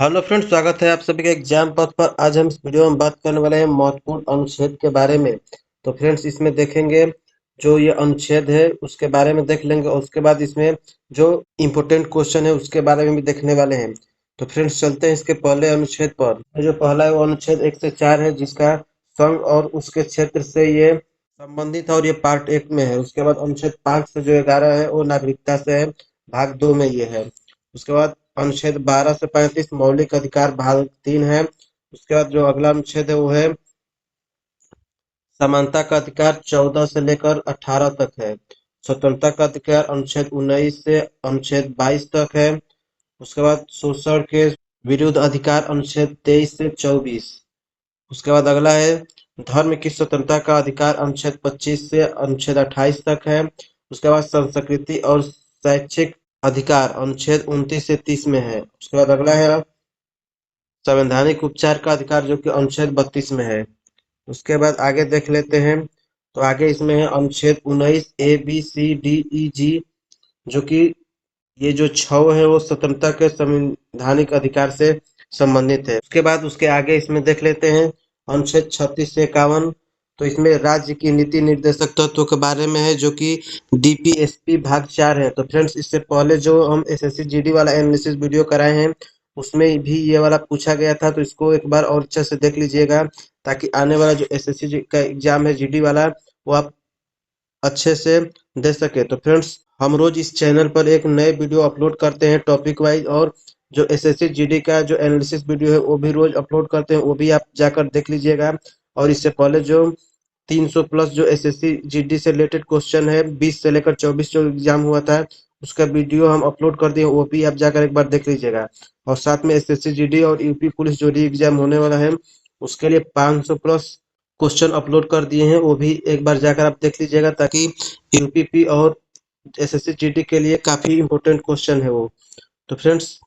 Hello friends, स्वागत है आप सभी के एग्जाम पथ पर। आज हम इस वीडियो में बात करने वाले हैं महत्वपूर्ण अनुच्छेद के बारे में। तो फ्रेंड्स, इसमें देखेंगे जो ये अनुच्छेद है उसके बारे में देख लेंगे, और उसके बाद इसमें जो इम्पोर्टेंट क्वेश्चन है उसके बारे में भी देखने वाले हैं। तो फ्रेंड्स, चलते हैं इसके पहले अनुच्छेद पर। जो पहला है वो अनुच्छेद 1 से 4 है, जिसका संघ और उसके क्षेत्र से ये संबंधित है, और ये पार्ट 1 में है। उसके बाद अनुच्छेद 5 से जो 11 है वो नागरिकता से है, भाग 2 में ये है। उसके बाद अनुच्छेद 12 से 35 मौलिक अधिकार भाग 3 है। उसके बाद जो अगला अनुच्छेद है वो है समानता का अधिकार, 14 से लेकर 18 तक है। स्वतंत्रता का अधिकार अनुच्छेद 19 से अनुच्छेद 22 तक है। उसके बाद शोषण के विरुद्ध अधिकार अनुच्छेद 23 से 24। उसके बाद अगला है धर्म की स्वतंत्रता का अधिकार, अनुच्छेद 25 से अनुच्छेद 28 तक है। उसके बाद संस्कृति और शैक्षिक अधिकार अनुच्छेद 29 से 30 में है। उसके बाद अगला है संवैधानिक उपचार का अधिकार, जो कि अनुच्छेद 32 में है। उसके बाद आगे देख लेते हैं। तो आगे इसमें है अनुच्छेद 19 A B C D E G, जो कि ये जो छह है वो स्वतंत्रता के संवैधानिक अधिकार से संबंधित है। उसके बाद उसके आगे इसमें देख लेते हैं अनुच्छेद 36 से 51। तो इसमें राज्य की नीति निर्देशक तत्वों के बारे में है, जो कि DPSP भाग 4 है। तो फ्रेंड्स, इससे पहले जो हम SSC GD वाला एनालिसिस वीडियो कराए हैं उसमें भी ये वाला पूछा गया था, तो इसको एक बार और अच्छे से देख लीजिएगा, ताकि आने वाला जो SSC का एग्जाम है GD वाला वो आप अच्छे से दे सके। तो फ्रेंड्स, हम रोज इस चैनल पर एक नए वीडियो अपलोड करते हैं टॉपिक वाइज, और जो SSC GD का जो एनालिसिस वीडियो है वो भी रोज अपलोड करते हैं, वो भी आप जाकर देख लीजिएगा। और इससे पहले जो 300 प्लस जो SSC GD से रिलेटेड क्वेश्चन है 20 से लेकर 24 जो एग्जाम हुआ था उसका वीडियो हम अपलोड कर दिए, वो भी आप जाकर एक बार देख लीजिएगा। और साथ में SSC GD और यूपी पुलिस जो री एग्जाम होने वाला है उसके लिए 500 प्लस क्वेश्चन अपलोड कर दिए हैं, वो भी एक बार जाकर आप देख लीजिएगा, ताकि यूपीपी और SSC GD के लिए काफी इंपॉर्टेंट क्वेश्चन है वो। तो फ्रेंड्स,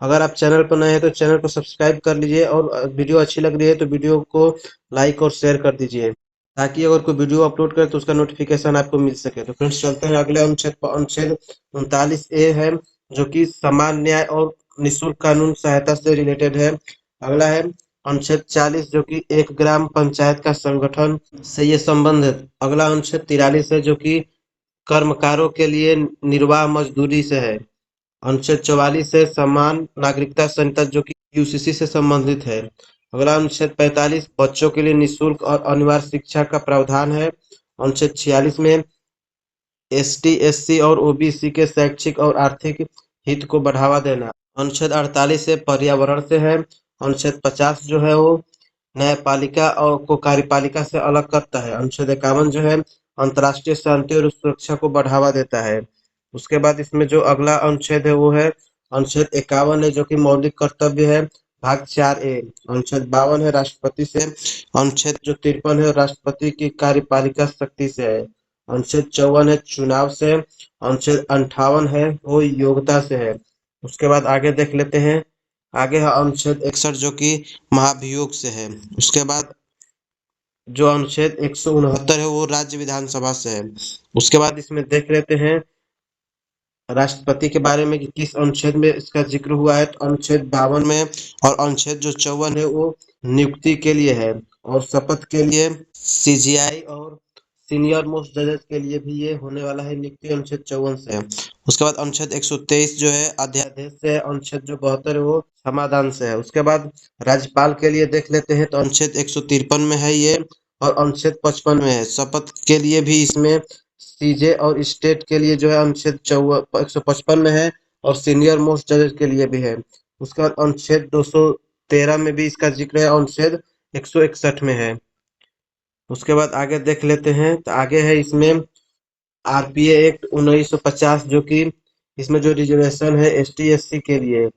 अगर आप चैनल पर नए हैं तो चैनल को सब्सक्राइब कर लीजिए, और वीडियो अच्छी लग रही है तो वीडियो को लाइक और शेयर कर दीजिए, ताकि अगर कोई वीडियो अपलोड करे तो उसका नोटिफिकेशन आपको मिल सके। तो फ्रेंड्स, चलते हैं अगले अनुच्छेद पर। अनुच्छेद 39A है, जो कि समान न्याय और निःशुल्क कानून सहायता से रिलेटेड है। अगला है अनुच्छेद 40, जो कि एक ग्राम पंचायत का संगठन से ये संबंध है। अगला अनुच्छेद 43 है, जो कि कर्मकारों के लिए निर्वाह मजदूरी से है। अनुच्छेद 44 है समान नागरिकता संहिता, जो कि UCC से संबंधित है। अगला अनुच्छेद 45 बच्चों के लिए निःशुल्क और अनिवार्य शिक्षा का प्रावधान है। अनुच्छेद 46 में ST SC और OBC के शैक्षिक और आर्थिक हित को बढ़ावा देना। अनुच्छेद 48 से पर्यावरण से है। अनुच्छेद 50 जो है वो न्यायपालिका और को कार्यपालिका से अलग करता है। अनुच्छेद 51 जो है अंतर्राष्ट्रीय शांति और सुरक्षा को बढ़ावा देता है। उसके बाद इसमें जो अगला अनुच्छेद है वो है अनुच्छेद 51 है, जो कि मौलिक कर्तव्य है, भाग 4A। अनुच्छेद 52 है राष्ट्रपति से। अनुच्छेद जो 53 है राष्ट्रपति की कार्यपालिका शक्ति से है। अनुच्छेद 54 है चुनाव से। अनुच्छेद 58 है वो योग्यता से है। उसके बाद आगे देख लेते हैं। आगे है अनुच्छेद 61, जो कि महाभियोग से है। उसके बाद जो अनुच्छेद 169 है वो राज्य विधानसभा से है। उसके बाद इसमें देख लेते हैं राष्ट्रपति के बारे में कि किस अनुच्छेद में इसका जिक्र हुआ है। तो अनुच्छेद 52 में। और अनुच्छेद जो 54 है वो नियुक्ति के लिए है, और शपथ के लिए CGI और सीनियर मोस्ट जजेस के लिए भी ये होने वाला है नियुक्ति, अनुच्छेद 54 से है। उसके बाद अनुच्छेद 123 जो है अध्यादेश से है। अनुच्छेद जो 72 है वो समाधान से है। उसके बाद राज्यपाल के लिए देख लेते हैं। तो अनुच्छेद 153 में है ये, और अनुच्छेद 55 में है। शपथ के लिए भी इसमें CJ और स्टेट के लिए जो है अनुच्छेद 155 में है, और सीनियर मोस्ट जजेस के लिए भी है। उसके बाद अनुच्छेद 213 में भी इसका जिक्र है, अनुच्छेद 161 में है। उसके बाद आगे देख लेते हैं। तो आगे है इसमें RPA एक्ट 1950, जो कि इसमें जो रिजर्वेशन है ST SC के लिए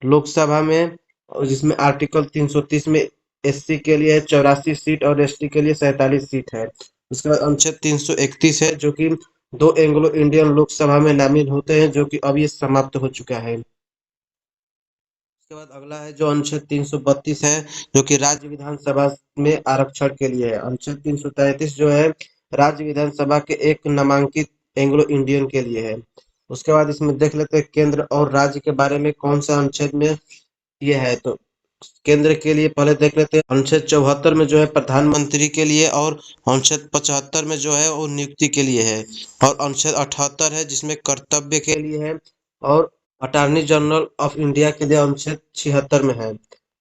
लोकसभा में, और जिसमें आर्टिकल 330 में SC के लिए 84 सीट और ST के लिए 47 सीट है। उसके बाद अनुच्छेद 331 है, जो कि 2 एंग्लो इंडियन लोकसभा में नामित होते हैं, जो कि अब ये समाप्त हो चुका है। उसके बाद अगला है जो अनुच्छेद 332 है, जो कि राज्य विधानसभा में आरक्षण के लिए है। अनुच्छेद 333 जो है राज्य विधानसभा के एक नामांकित एंग्लो इंडियन के लिए है। उसके बाद इसमें देख लेते हैं केंद्र और राज्य के बारे में कौन सा अनुच्छेद में ये है। तो केंद्र के लिए पहले देख लेते हैं, अनुच्छेद 74 में जो है प्रधानमंत्री के लिए, और अनुच्छेद 75 में जो है वो नियुक्ति के लिए है, और अनुच्छेद 78 है जिसमें कर्तव्य के लिए है, और अटॉर्नी जनरल ऑफ इंडिया के लिए अनुच्छेद 76 में है।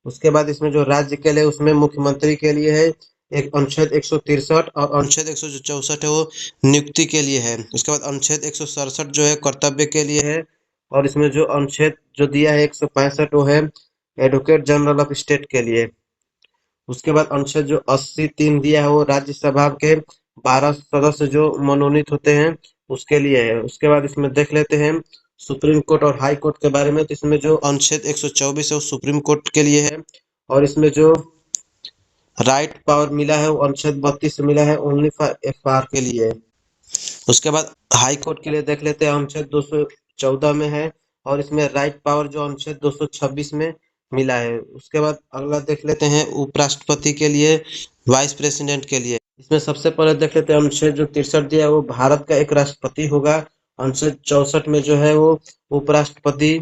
उसके बाद इसमें जो राज्य के लिए उसमें मुख्यमंत्री के लिए है एक अनुच्छेद 163, और अनुच्छेद 164 है वो नियुक्ति के लिए है। उसके बाद अनुच्छेद 167 जो है कर्तव्य के लिए है, और इसमें जो अनुच्छेद जो दिया है 165 वो है एडवोकेट जनरल ऑफ स्टेट के लिए। उसके बाद अनुच्छेद जो 80(3) दिया है वो राज्यसभा के 12 सदस्य जो मनोनीत होते हैं उसके लिए है। उसके बाद इसमें देख लेते हैं सुप्रीम कोर्ट और हाई कोर्ट के बारे में। तो इसमें जो अनुच्छेद 124 है वो सुप्रीम कोर्ट के लिए है, और इसमें जो राइट पावर मिला है वो अनुच्छेद 32 से मिला है ओनली फॉर एफआर के लिए। उसके बाद हाई कोर्ट के लिए देख लेते हैं, अनुच्छेद 214 में है, और इसमें राइट पावर जो अनुच्छेद 226 में मिला है। उसके बाद अगला देख लेते हैं उपराष्ट्रपति के लिए, वाइस प्रेसिडेंट के लिए। इसमें सबसे पहले देख लेते हैं अनुच्छेद जो 63 दिया है वो भारत का एक राष्ट्रपति होगा। अनुच्छेद 64 में जो है वो उपराष्ट्रपति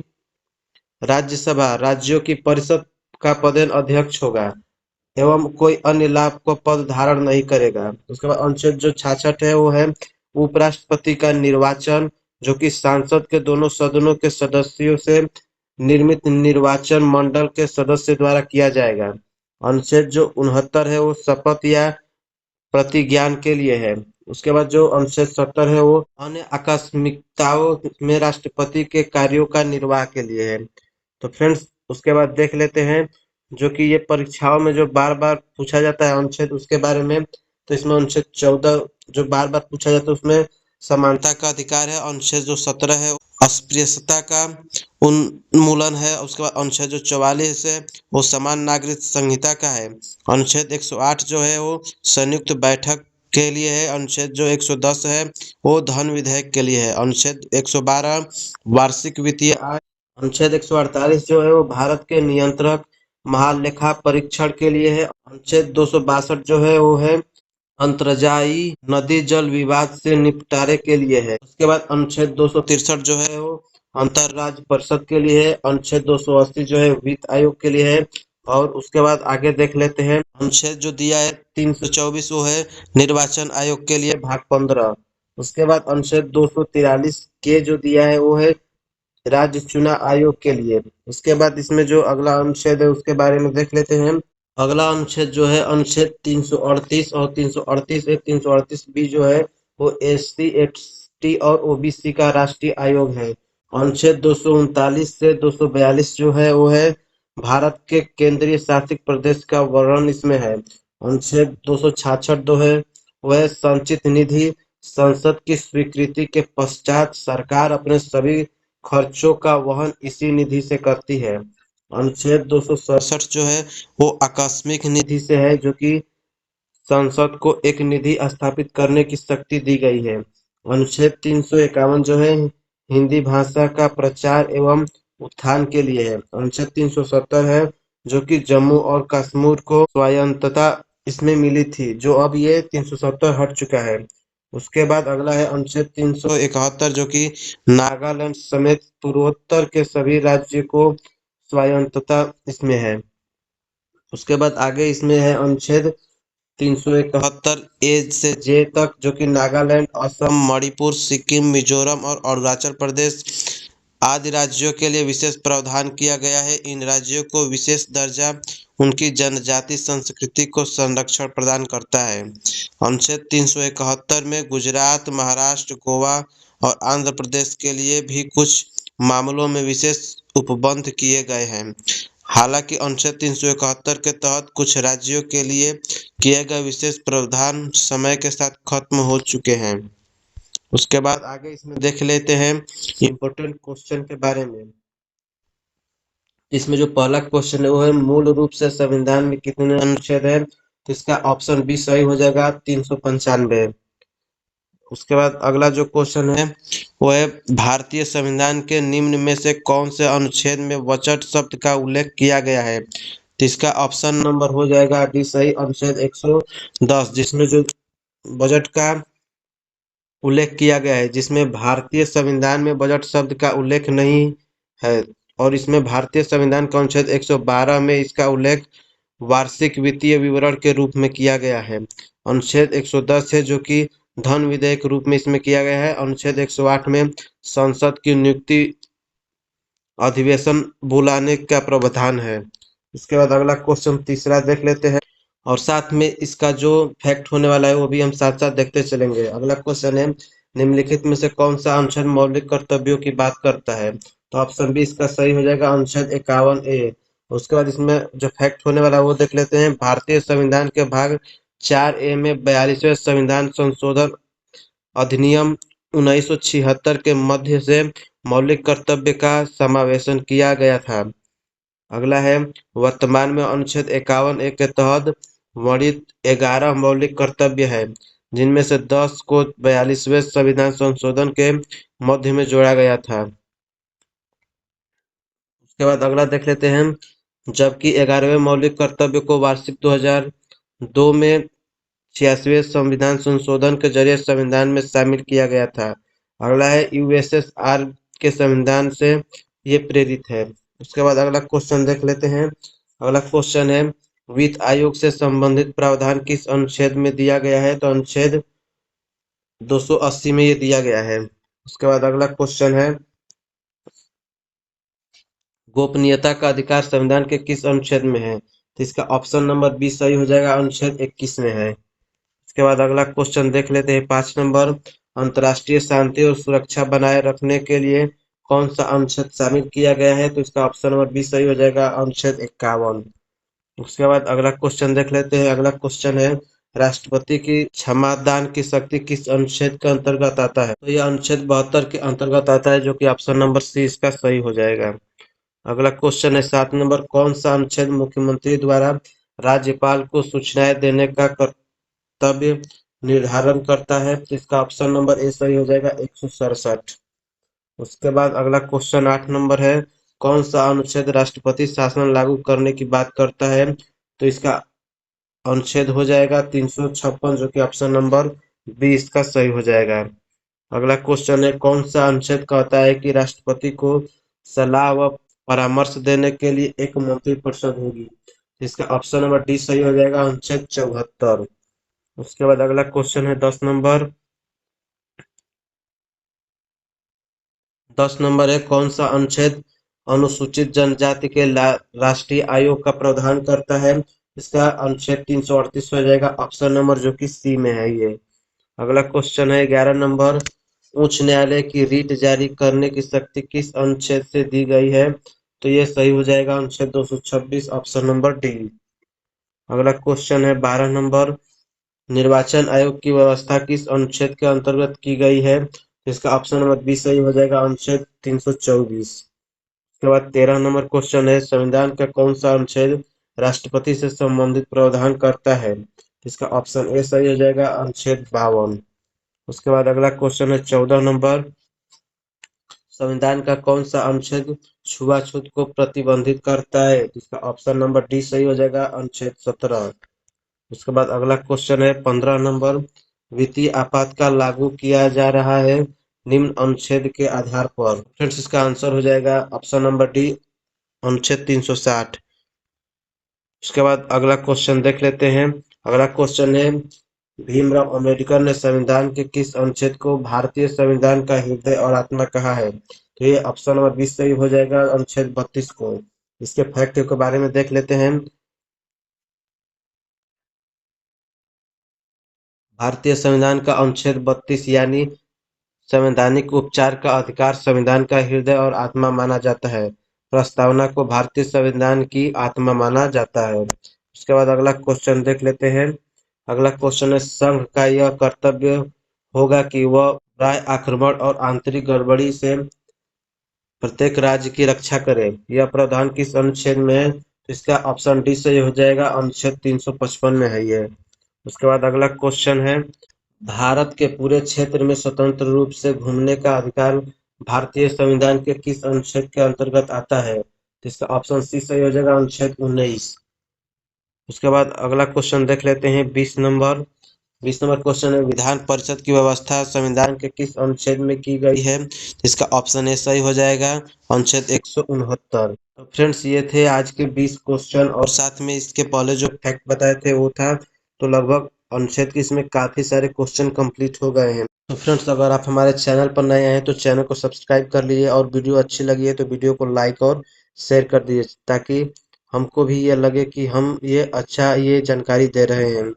राज्यसभा राज्यों की परिषद का पदेन अध्यक्ष होगा एवं कोई अन्य लाभ को पद धारण नहीं करेगा। उसके बाद अनुच्छेद जो 66 है वो है उपराष्ट्रपति का निर्वाचन, जो कि सांसद के दोनों सदनों के सदस्यों से निर्मित निर्वाचन मंडल के सदस्य द्वारा किया जाएगा। अनुच्छेद जो 69 है वो शपथ या प्रतिज्ञान के लिए है। उसके बाद जो अनुच्छेद 70 है वो अन्य आकस्मिकताओं में राष्ट्रपति के कार्यों का निर्वाह के लिए है। तो फ्रेंड्स उसके बाद देख लेते हैं जो कि ये परीक्षाओं में जो बार बार पूछा जाता है अनुच्छेद उसके बारे में। तो इसमें अनुच्छेद 14 जो बार बार पूछा जाता है उसमें समानता का अधिकार है। अनुच्छेद जो 17 है अस्पृश्यता का उन्मूलन है। उसके बाद अनुच्छेद जो 44 है वो समान नागरिक संहिता का है। अनुच्छेद 108 जो है वो संयुक्त बैठक के लिए है। अनुच्छेद जो 110 है वो धन विधेयक के लिए है। अनुच्छेद 112 वार्षिक वित्तीय आय। अनुच्छेद 148 जो है वो भारत के नियंत्रक महालेखा परीक्षण के लिए है। अनुच्छेद 262 जो है वो है अंतरजाई नदी जल विवाद से निपटारे के लिए है। उसके बाद अनुच्छेद 263 जो है वो अंतरराज्य परिषद के लिए है। अनुच्छेद 280 जो है वित्त आयोग के लिए है। और उसके बाद आगे देख लेते हैं अनुच्छेद जो दिया है 324 वो है निर्वाचन आयोग के लिए भाग 15। उसके बाद अनुच्छेद 243 के जो दिया है वो है राज्य चुनाव आयोग के लिए। उसके बाद इसमें जो अगला अनुच्छेद है उसके बारे में देख लेते हैं। अगला अनुच्छेद जो है अनुच्छेद 338 और 338 ए 338 बी जो है वो एससी एसटी और ओबीसी का राष्ट्रीय आयोग है। अनुच्छेद 239 से 242 जो है वो है भारत के केंद्रीय शासित प्रदेश का वर्णन इसमें है। अनुच्छेद 266 जो है वह संचित निधि संसद की स्वीकृति के पश्चात सरकार अपने सभी खर्चों का वहन इसी निधि से करती है। अनुच्छेद 267 जो है वो आकस्मिक निधि से है, जो कि संसद को एक निधि स्थापित करने की शक्ति दी गई है। अनुच्छेद 351 जो है हिंदी भाषा का प्रचार एवं उत्थान के लिए है। अनुच्छेद 370 है जो कि जम्मू और कश्मीर को स्वायत्तता इसमें मिली थी, जो अब ये 370 हट चुका है। उसके बाद अगला है अनुच्छेद 371 जो कि नागालैंड समेत पूर्वोत्तर के सभी राज्य को स्वायत्तता इसमें है। उसके बाद आगे इसमें है अनुच्छेद 371 ए से जे तक, जो कि नागालैंड असम मणिपुर सिक्किम मिजोरम और अरुणाचल प्रदेश आदि राज्यों के लिए विशेष प्रावधान किया गया है। इन राज्यों को विशेष दर्जा उनकी जनजाति संस्कृति को संरक्षण प्रदान करता है। अनुच्छेद 371 में गुजरात महाराष्ट्र गोवा और आंध्र प्रदेश के लिए भी कुछ मामलों में विशेष उपबंध किए गए हैं। हालांकि अनुच्छेद 371 के तहत कुछ राज्यों के लिए किए गए विशेष प्रावधान समय के साथ खत्म हो चुके हैं। उसके बाद आगे इसमें देख लेते हैं इम्पोर्टेंट क्वेश्चन के बारे में। इसमें जो पहला क्वेश्चन है वो है मूल रूप से संविधान में कितने अनुच्छेद है। तो इसका ऑप्शन बी सही हो जाएगा 395। उसके बाद अगला जो क्वेश्चन है वो है भारतीय संविधान के निम्न में से कौन से अनुच्छेद में बजट शब्द का उल्लेख किया गया है। तो इसका ऑप्शन नंबर हो जाएगा डी सही, अनुच्छेद 110 जिसमें जो बजट का उल्लेख किया गया है, जिसमें भारतीय संविधान में बजट शब्द का उल्लेख नहीं है। और इसमें भारतीय संविधान का अनुच्छेद 112 में इसका उल्लेख वार्षिक वित्तीय विवरण के रूप में किया गया है। अनुच्छेद 110 है जो कि धन विधेयक के रूप में इसमें किया गया है। अनुच्छेद 108 में संसद की नियुक्ति अधिवेशन बुलाने का प्रावधान है। इसके बाद अगला क्वेश्चन तीसरा देख लेते हैं और साथ में इसका जो फैक्ट होने वाला है वो भी हम साथ साथ देखते चलेंगे। अगला क्वेश्चन है, निम्नलिखित में से कौन सा अनुच्छेद मौलिक कर्तव्यों की बात करता है? तो ऑप्शन बी इसका सही हो जाएगा, अनुच्छेद 51A। उसके बाद इसमें जो फैक्ट होने वाला है वो देख लेते हैं। भारतीय संविधान के भाग 4A में 42वें संविधान संशोधन अधिनियम 1976 के मध्य से मौलिक कर्तव्य का समावेशन किया गया था। अगला है, वर्तमान में अनुच्छेद 51A के तहत वर्णित 11 मौलिक कर्तव्य है, जिनमें से 10 को 42वें संविधान संशोधन के मध्य में जोड़ा गया था। उसके बाद अगला देख लेते हैं, जबकि 11वें मौलिक कर्तव्य को वार्षिक 2002 में 86वें संविधान संशोधन के जरिए संविधान में शामिल किया गया था। अगला है, यूएसएसआर के संविधान से ये प्रेरित है। उसके बाद अगला क्वेश्चन देख लेते हैं। अगला क्वेश्चन है, वित्त आयोग से संबंधित प्रावधान किस अनुच्छेद में दिया गया है? तो अनुच्छेद 280 में ये दिया गया है। उसके बाद अगला क्वेश्चन है, गोपनीयता का अधिकार संविधान के किस अनुच्छेद में है? तो इसका ऑप्शन नंबर बी सही हो जाएगा, अनुच्छेद 21 में है। इसके बाद अगला क्वेश्चन देख लेते हैं 5 नंबर, अंतर्राष्ट्रीय शांति और सुरक्षा बनाए रखने के लिए कौन सा अनुच्छेद शामिल किया गया है? तो इसका ऑप्शन नंबर बी सही हो जाएगा, अनुच्छेद 51। उसके बाद अगला क्वेश्चन देख लेते हैं। अगला क्वेश्चन है, राष्ट्रपति की क्षमादान की शक्ति किस अनुच्छेद के अंतर्गत आता है? तो यह अनुच्छेद 72 के अंतर्गत आता है, जो कि ऑप्शन नंबर सी इसका सही हो जाएगा। अगला क्वेश्चन है 7 नंबर, कौन सा अनुच्छेद मुख्यमंत्री द्वारा राज्यपाल को सूचनाएं देने का कर्तव्य निर्धारण करता है? तो इसका ऑप्शन नंबर ए सही हो जाएगा, 167। उसके बाद अगला क्वेश्चन 8 नंबर है, कौन सा अनुच्छेद राष्ट्रपति शासन लागू करने की बात करता है? तो इसका अनुच्छेद हो जाएगा 356, जो कि ऑप्शन नंबर बी इसका सही हो जाएगा। अगला क्वेश्चन है, कौन सा अनुच्छेद कहता है कि राष्ट्रपति को सलाह व परामर्श देने के लिए एक मंत्रिपरिषद होगी? इसका ऑप्शन नंबर डी सही हो जाएगा, अनुच्छेद 74। उसके बाद अगला क्वेश्चन है 10 नंबर। 10 नंबर है, कौन सा अनुच्छेद अनुसूचित जनजाति के राष्ट्रीय आयोग का प्रावधान करता है? इसका अनुच्छेद 338 हो जाएगा, ऑप्शन नंबर जो कि सी में है ये। अगला क्वेश्चन है 11 नंबर, उच्च न्यायालय की रीट जारी करने की शक्ति किस अनुच्छेद से दी गई है? तो ये सही हो जाएगा, अनुच्छेद 226, ऑप्शन नंबर डी। अगला क्वेश्चन है 12 नंबर, निर्वाचन आयोग की व्यवस्था किस अनुच्छेद के अंतर्गत की गई है? इसका ऑप्शन नंबर बी सही हो जाएगा, अनुच्छेद 324। उसके बाद 13 नंबर क्वेश्चन है, संविधान का कौन सा अनुच्छेद राष्ट्रपति से संबंधित प्रावधान करता है? इसका ऑप्शन ए सही हो जाएगा, अनुच्छेद 52। उसके बाद अगला क्वेश्चन है 14 नंबर, संविधान का कौन सा अनुच्छेद छुआछूत को प्रतिबंधित करता है? इसका ऑप्शन नंबर डी सही हो जाएगा, अनुच्छेद 17। उसके बाद अगला क्वेश्चन है 15 नंबर, वित्तीय आपातकाल लागू किया जा रहा है निम्न अनुच्छेद के आधार पर? फ्रेंड्स इसका आंसर हो जाएगा ऑप्शन नंबर डी, अनुच्छेद 360। उसके बाद अगला क्वेश्चन देख लेते हैं। अगला क्वेश्चन है, भीमराव अंबेडकर ने संविधान के किस अनुच्छेद को भारतीय संविधान का हृदय और आत्मा कहा है? तो ये ऑप्शन नंबर 20 सही हो जाएगा, अनुच्छेद 32 को। इसके फैक्ट के बारे में देख लेते हैं। भारतीय संविधान का अनुच्छेद 32 यानी संवैधानिक उपचार का अधिकार संविधान का हृदय और आत्मा माना जाता है। प्रस्तावना को भारतीय संविधान की आत्मा माना जाता है। उसके बाद अगला क्वेश्चन देख लेते हैं। अगला क्वेश्चन है, संघ का यह कर्तव्य होगा कि वह प्राय आक्रमण और आंतरिक गड़बड़ी से प्रत्येक राज्य की रक्षा करे। यह प्रावधान किस अनुच्छेद में है? तो इसका ऑप्शन डी सही हो जाएगा, अनुच्छेद 355 में है ये। उसके बाद अगला क्वेश्चन है, भारत के पूरे क्षेत्र में स्वतंत्र रूप से घूमने का अधिकार भारतीय संविधान के किस अनुच्छेद के अंतर्गत आता है? तो इसका ऑप्शन सी सही हो जाएगा, अनुच्छेद 19। उसके बाद अगला क्वेश्चन देख लेते हैं 20 नंबर, 20 नंबर क्वेश्चन है, विधान परिषद की व्यवस्था संविधान के किस अनुच्छेद में की गई है? इसका ऑप्शन ए सही हो जाएगा, अनुच्छेद 169। तो फ्रेंड्स ये थे आज के 20 क्वेश्चन, और साथ में इसके पहले जो फैक्ट बताए थे वो था, तो लगभग अनुच्छेद के इसमें काफी सारे क्वेश्चन कंप्लीट हो गए हैं। तो फ्रेंड्स अगर आप हमारे चैनल पर नए आए हैं तो चैनल को सब्सक्राइब कर लीजिए, और वीडियो अच्छी लगी है तो वीडियो को लाइक और शेयर कर दीजिए, ताकि हमको भी ये लगे कि हम ये अच्छा ये जानकारी दे रहे हैं।